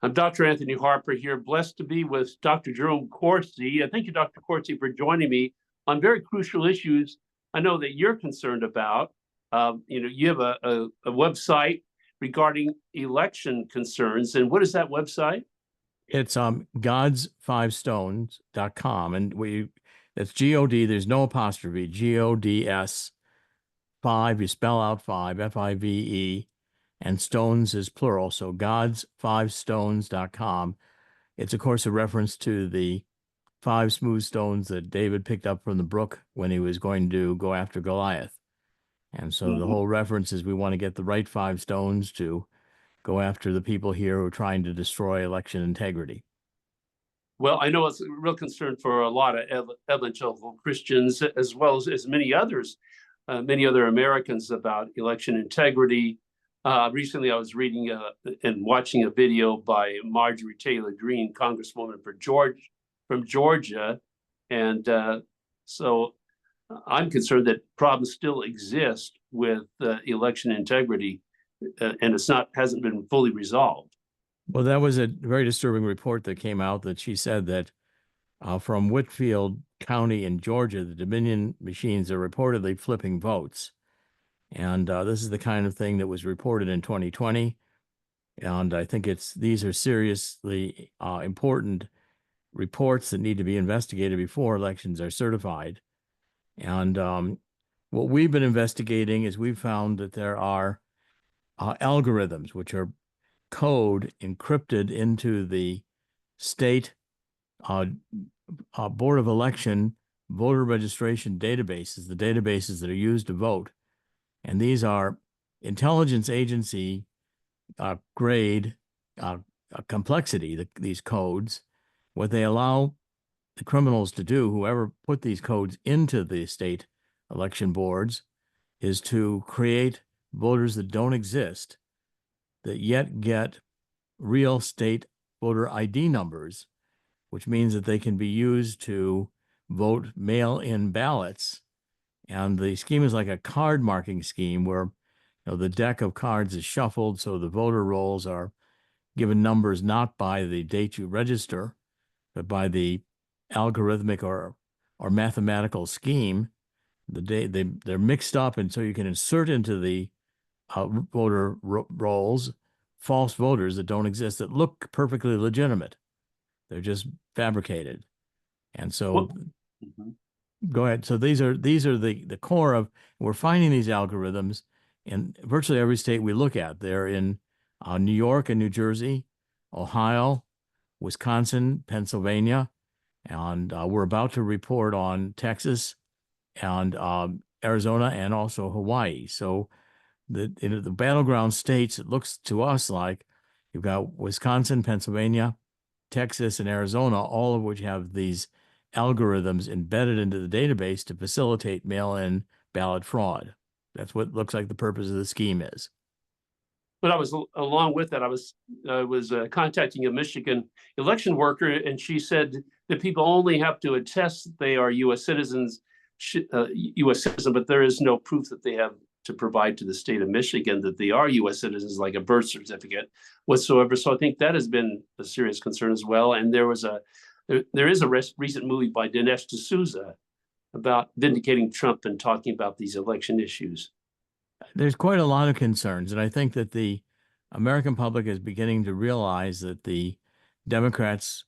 I'm Dr. Anthony Harper here, blessed to be with Dr. Jerome Corsi. Thank you, Dr. Corsi, for joining me on very crucial issues I know that you're concerned about. You have a website regarding election concerns. And what is that website? It's gods5stones.com. And that's G-O-D, there's no apostrophe, G-O-D-S, five, you spell out five, F-I-V-E, and stones is plural, so gods5stones.com. It's, of course, a reference to the five smooth stones that David picked up from the brook when he was going to go after Goliath. And so the whole reference is we want to get the right five stones to go after the people here who are trying to destroy election integrity. Well, I know it's a real concern for a lot of evangelical Christians, as well as many others, many other Americans, about election integrity. Recently, I was reading and watching a video by Marjorie Taylor Greene, Congresswoman from Georgia, and so I'm concerned that problems still exist with election integrity, and hasn't been fully resolved. Well, that was a very disturbing report that came out that she said that from Whitfield County in Georgia, the Dominion machines are reportedly flipping votes. And this is the kind of thing that was reported in 2020. And I think these are seriously important reports that need to be investigated before elections are certified. And what we've been investigating is we've found that there are algorithms, which are code encrypted into the state Board of Election voter registration databases, the databases that are used to vote. And these are intelligence agency grade complexity, these codes. What they allow the criminals to do, whoever put these codes into the state election boards, is to create voters that don't exist, that yet get real state voter ID numbers, which means that they can be used to vote mail-in ballots. And the scheme is like a card marking scheme where the deck of cards is shuffled, so the voter rolls are given numbers not by the date you register, but by the algorithmic or mathematical scheme. They're mixed up, and so you can insert into the voter rolls false voters that don't exist, that look perfectly legitimate. They're just fabricated. And so go ahead. So these are the core of, we're finding these algorithms in virtually every state we look at. They're in New York and New Jersey, Ohio, Wisconsin, Pennsylvania, and we're about to report on Texas and Arizona and also Hawaii. So the battleground states, it looks to us like you've got Wisconsin, Pennsylvania, Texas, and Arizona, all of which have these algorithms embedded into the database to facilitate mail-in ballot fraud. That's what looks like the purpose of the scheme is. But along with that, I was contacting a Michigan election worker, and she said that people only have to attest that they are U.S. citizens, but there is no proof that they have to provide to the state of Michigan that they are U.S. citizens, like a birth certificate whatsoever. So I think that has been a serious concern as well. And there is a recent movie by Dinesh D'Souza about vindicating Trump and talking about these election issues. There's quite a lot of concerns, and I think that the American public is beginning to realize that the Democrats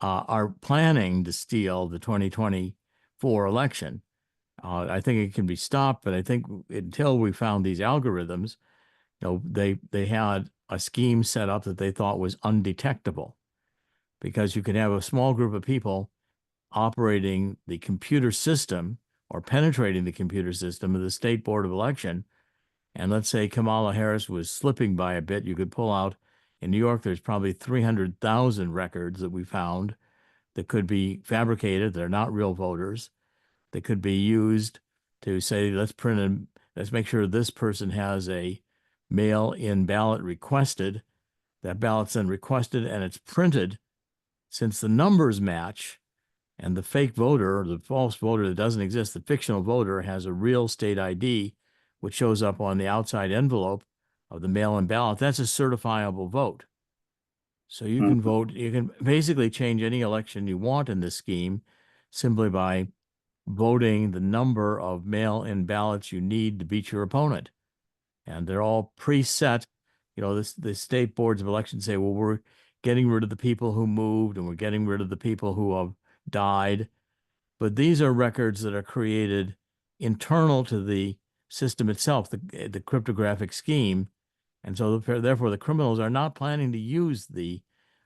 are planning to steal the 2024 election. I think it can be stopped, but I think until we found these algorithms, they had a scheme set up that they thought was undetectable, because you could have a small group of people operating the computer system or penetrating the computer system of the State Board of Election. And let's say Kamala Harris was slipping by a bit, you could pull out, in New York, there's probably 300,000 records that we found that could be fabricated. They're not real voters. They could be used to say, let's make sure this person has a mail-in ballot requested. That ballot's then requested and it's printed. Since the numbers match and the fake voter, or the false voter that doesn't exist, the fictional voter has a real state ID, which shows up on the outside envelope of the mail-in ballot, that's a certifiable vote. So you can vote, you can basically change any election you want in this scheme simply by voting the number of mail-in ballots you need to beat your opponent. And they're all preset. You know, the state boards of elections say, well, we're getting rid of the people who moved and we're getting rid of the people who have died. But these are records that are created internal to the system itself, the cryptographic scheme. And so therefore the criminals are not planning to use the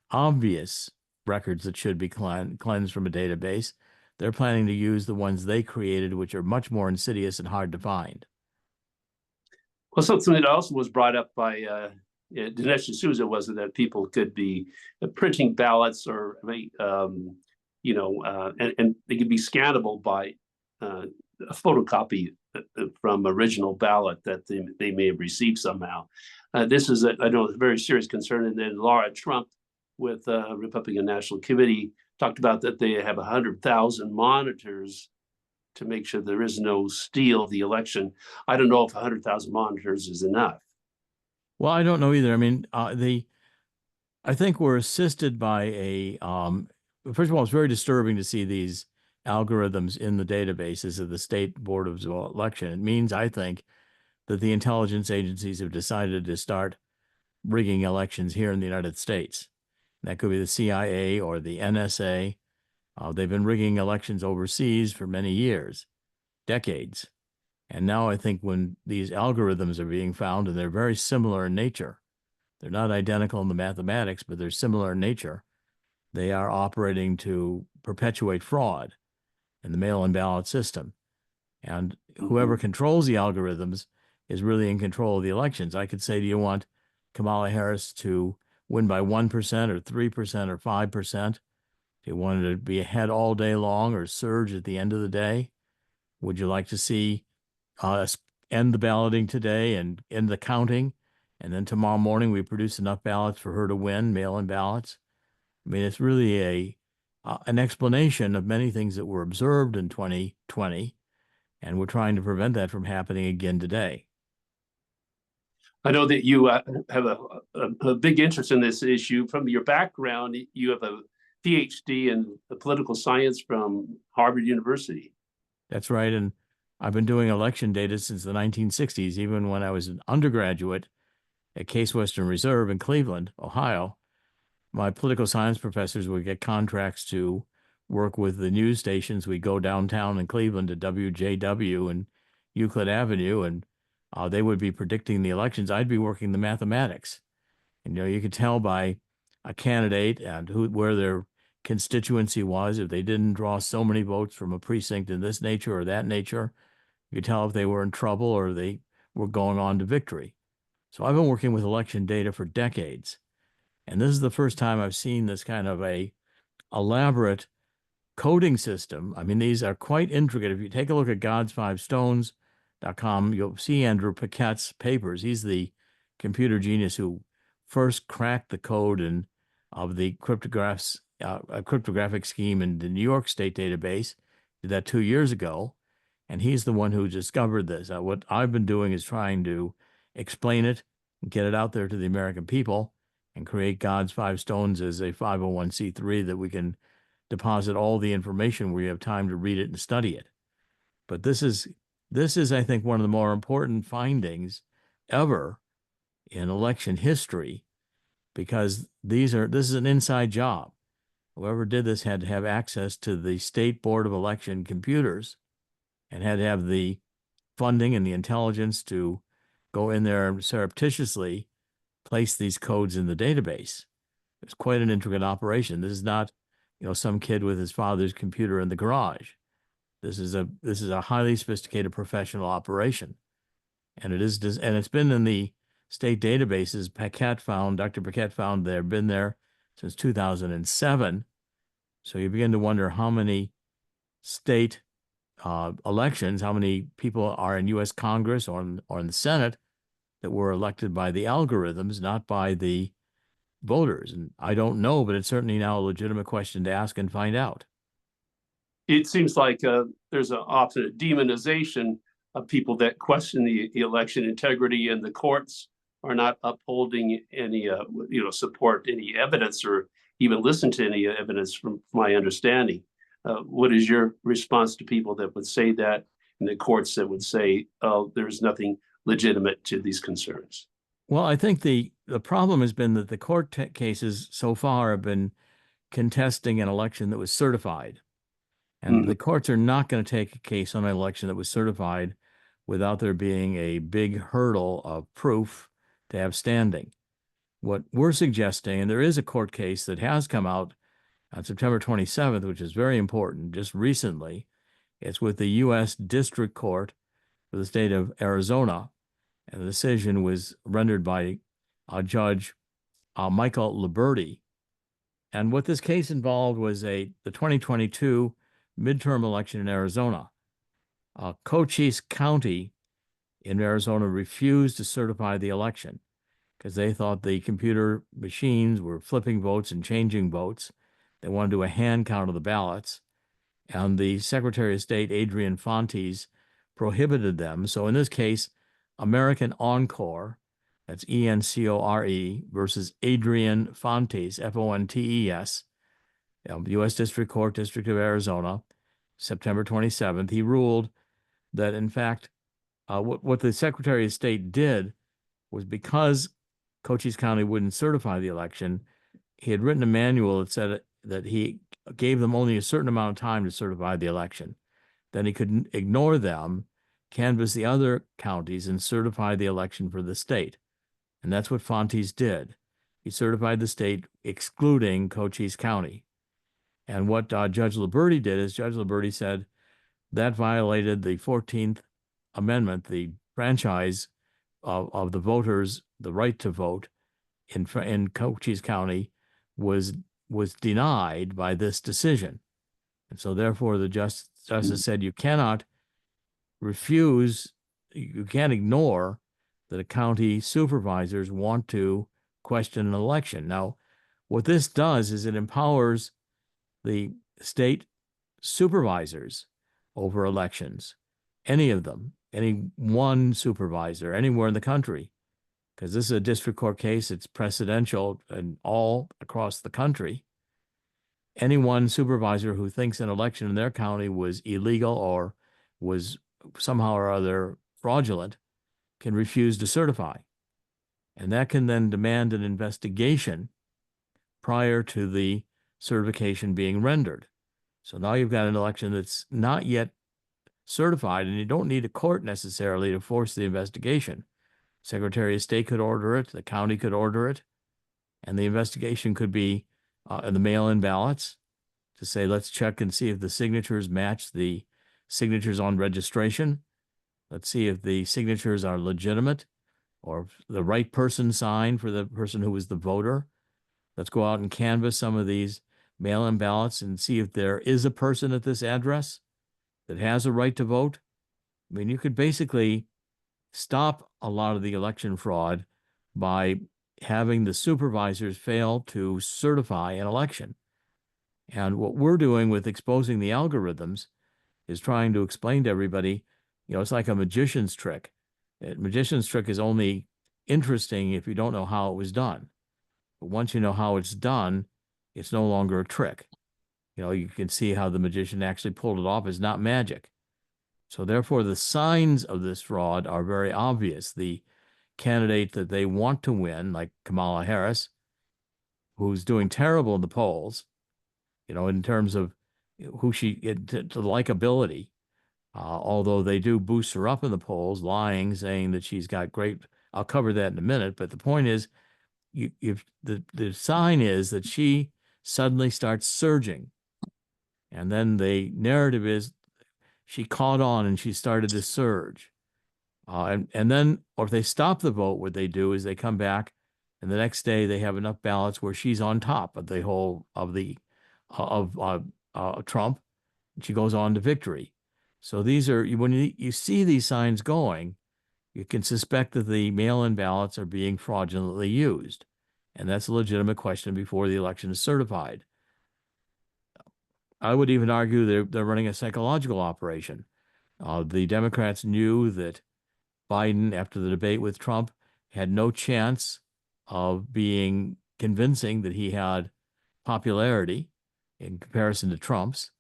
obvious records that should be cleansed from a database. They're planning to use the ones they created, which are much more insidious and hard to find. Well, something that also was brought up by Dinesh D'Souza was that people could be printing ballots or, and they could be scannable by a photocopy from original ballot that they may have received somehow. This is, I know, a very serious concern. And then Laura Trump with Republican National Committee talked about that they have 100,000 monitors to make sure there is no steal of the election. I don't know if 100,000 monitors is enough. Well, I don't know either. I mean, I think we're assisted by first of all, it's very disturbing to see these algorithms in the databases of the State Board of Election. It means, I think, that the intelligence agencies have decided to start rigging elections here in the United States. That could be the CIA or the NSA. They've been rigging elections overseas for many years, decades. And now I think when these algorithms are being found, and they're very similar in nature, they're not identical in the mathematics, but they're similar in nature, they are operating to perpetuate fraud in the mail-in ballot system. And whoever controls the algorithms is really in control of the elections. I could say, do you want Kamala Harris to win by 1% or 3% or 5%? Do you want it to be ahead all day long or surge at the end of the day? Would you like to see us end the balloting today and end the counting, and then tomorrow morning we produce enough ballots for her to win, mail-in ballots? I mean, it's really an explanation of many things that were observed in 2020, and we're trying to prevent that from happening again today. I know that you have a big interest in this issue. From your background, you have a Ph.D. in political science from Harvard University. That's right. And I've been doing election data since the 1960s, even when I was an undergraduate at Case Western Reserve in Cleveland, Ohio. My political science professors would get contracts to work with the news stations. We'd go downtown in Cleveland to WJW and Euclid Avenue, and they would be predicting the elections. I'd be working the mathematics. And, you could tell by a candidate and where their constituency was. If they didn't draw so many votes from a precinct in this nature or that nature, you could tell if they were in trouble or they were going on to victory. So I've been working with election data for decades. And this is the first time I've seen this kind of a elaborate coding system. I mean, these are quite intricate. If you take a look at gods5stones.com, you'll see Andrew Paquette's papers. He's the computer genius who first cracked the code of the cryptographic scheme in the New York State database. Did that 2 years ago. And he's the one who discovered this. What I've been doing is trying to explain it and get it out there to the American people and create God's Five Stones as a 501c3 that we can deposit all the information where you have time to read it and study it. But this is, I think, one of the more important findings ever in election history, because this is an inside job. Whoever did this had to have access to the State Board of Election computers and had to have the funding and the intelligence to go in there and surreptitiously place these codes in the database. It's quite an intricate operation. This is not, some kid with his father's computer in the garage. This is a highly sophisticated professional operation, and it's been in the state databases. Dr. Paquette found they've been there since 2007. So you begin to wonder how many state elections, how many people are in U.S. Congress or in the Senate that were elected by the algorithms, not by the voters. And I don't know, but it's certainly now a legitimate question to ask and find out. It seems like there's often a demonization of people that question the election integrity, and the courts are not upholding any, support any evidence or even listen to any evidence from my understanding. What is your response to people that would say that, and the courts that would say, oh, there's nothing legitimate to these concerns? Well, I think the problem has been that the court cases so far have been contesting an election that was certified. And the courts are not going to take a case on an election that was certified without there being a big hurdle of proof to have standing. What we're suggesting, and there is a court case that has come out on September 27th, which is very important, just recently. It's with the U.S. District Court for the state of Arizona, and the decision was rendered by Judge Michael Liberty. And what this case involved was the 2022 midterm election in Arizona. Cochise County in Arizona refused to certify the election because they thought the computer machines were flipping votes and changing votes. They wanted to do a hand count of the ballots. And the Secretary of State, Adrian Fontes, prohibited them. So in this case, American Encore, that's ENCORE, versus Adrian Fontes, FONTES, U.S. District Court, District of Arizona, September 27th. He ruled that, in fact, what the Secretary of State did was, because Cochise County wouldn't certify the election, he had written a manual that said that he gave them only a certain amount of time to certify the election. Then he could ignore them, canvass the other counties, and certify the election for the state. And that's what Fontes did. He certified the state, excluding Cochise County. And what Judge Liberty did is Judge Liberty said that violated the 14th Amendment, the franchise of the voters, the right to vote in Cochise County was denied by this decision. And so therefore the justice said you cannot refuse, you can't ignore that a county supervisors want to question an election. Now, what this does is it empowers the state supervisors over elections, any of them, any one supervisor anywhere in the country, because this is a district court case. It's precedential and all across the country. Any one supervisor who thinks an election in their county was illegal or was somehow or other fraudulent can refuse to certify. And that can then demand an investigation prior to the certification being rendered. So now you've got an election that's not yet certified, and you don't need a court necessarily to force the investigation. Secretary of State could order it, the county could order it, and the investigation could be the mail-in ballots to say, let's check and see if the signatures match the signatures on registration. Let's see if the signatures are legitimate or the right person signed for the person who was the voter. Let's go out and canvass some of these mail-in ballots and see if there is a person at this address that has a right to vote. I mean, you could basically stop a lot of the election fraud by having the supervisors fail to certify an election. And what we're doing with exposing the algorithms is trying to explain to everybody, it's like a magician's trick. A magician's trick is only interesting if you don't know how it was done. But once you know how it's done, it's no longer a trick. You can see how the magician actually pulled it off. It's not magic. So therefore, the signs of this fraud are very obvious. The candidate that they want to win, like Kamala Harris, who's doing terrible in the polls, in terms of who to likability, although they do boost her up in the polls, lying, saying that she's got great. I'll cover that in a minute. But the point is, if the sign is that she suddenly starts surging, and then the narrative is she caught on and she started to surge. And then, or if they stop the vote, what they do is they come back, and the next day they have enough ballots where she's on top of the whole of Trump. She goes on to victory. So these are, when you see these signs going, you can suspect that the mail-in ballots are being fraudulently used, and that's a legitimate question before the election is certified. I would even argue they're running a psychological operation. The Democrats knew that Biden, after the debate with Trump, had no chance of being convincing that he had popularity in comparison to Trump's.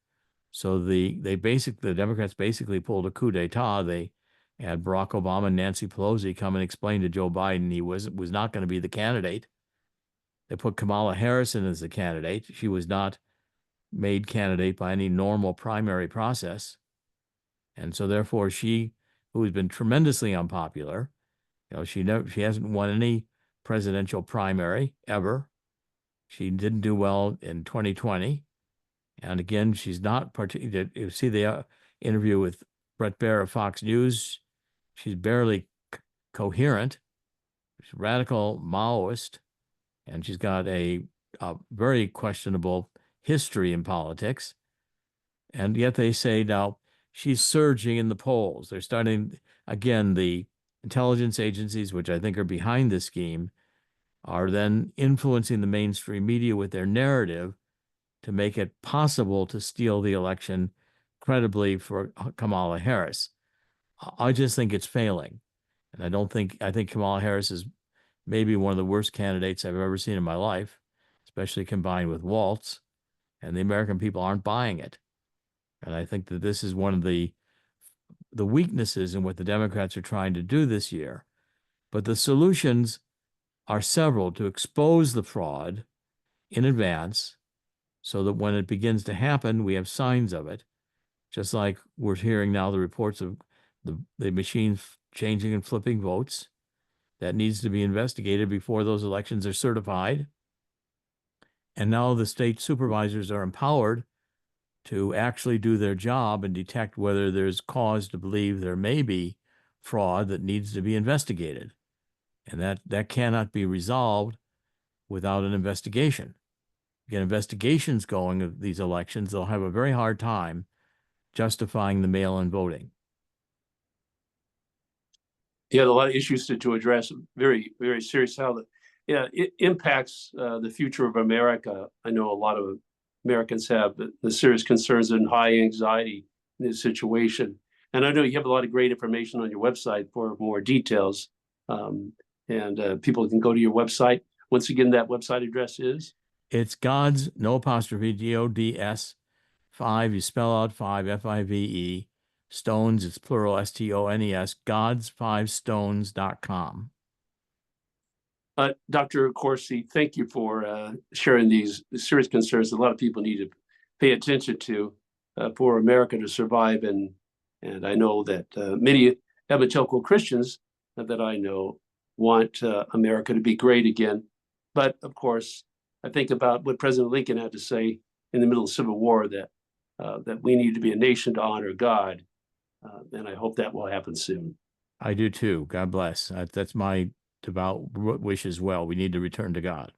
So the Democrats basically pulled a coup d'etat. They had Barack Obama and Nancy Pelosi come and explain to Joe Biden he was not going to be the candidate. They put Kamala Harris in as the candidate. She was not made candidate by any normal primary process. And so therefore she, who has been tremendously unpopular, she hasn't won any presidential primary ever. She didn't do well in 2020. And again, she's not particularly, you see the interview with Bret Baier of Fox News, she's barely coherent. She's a radical Maoist, and she's got a very questionable history in politics. And yet they say now she's surging in the polls. They're starting, again, the intelligence agencies, which I think are behind this scheme, are then influencing the mainstream media with their narrative to make it possible to steal the election credibly for Kamala Harris. I just think it's failing. And I think Kamala Harris is maybe one of the worst candidates I've ever seen in my life, especially combined with Waltz, and the American people aren't buying it. And I think that this is one of the weaknesses in what the Democrats are trying to do this year. But the solutions are several: to expose the fraud in advance so that when it begins to happen, we have signs of it. Just like we're hearing now the reports of the machines changing and flipping votes. That needs to be investigated before those elections are certified. And now the state supervisors are empowered to actually do their job and detect whether there's cause to believe there may be fraud that needs to be investigated. And that cannot be resolved without an investigation. Get investigations going of these elections, they'll have a very hard time justifying the mail-in voting. Yeah, a lot of issues to address. Very, very serious how it impacts the future of America. I know a lot of Americans have the serious concerns and high anxiety in this situation. And I know you have a lot of great information on your website for more details. And people can go to your website. Once again, that website address is? It's God's, no apostrophe, GODS 5. You spell out 5, FIVE. Stones, it's plural, STONES, gods5stones.com. Dr. Corsi, thank you for sharing these serious concerns a lot of people need to pay attention to for America to survive. And I know that many evangelical Christians that I know want America to be great again. But of course, I think about what President Lincoln had to say in the middle of the Civil War, that we need to be a nation to honor God. And I hope that will happen soon. I do too. God bless. That's my devout wish as well. We need to return to God.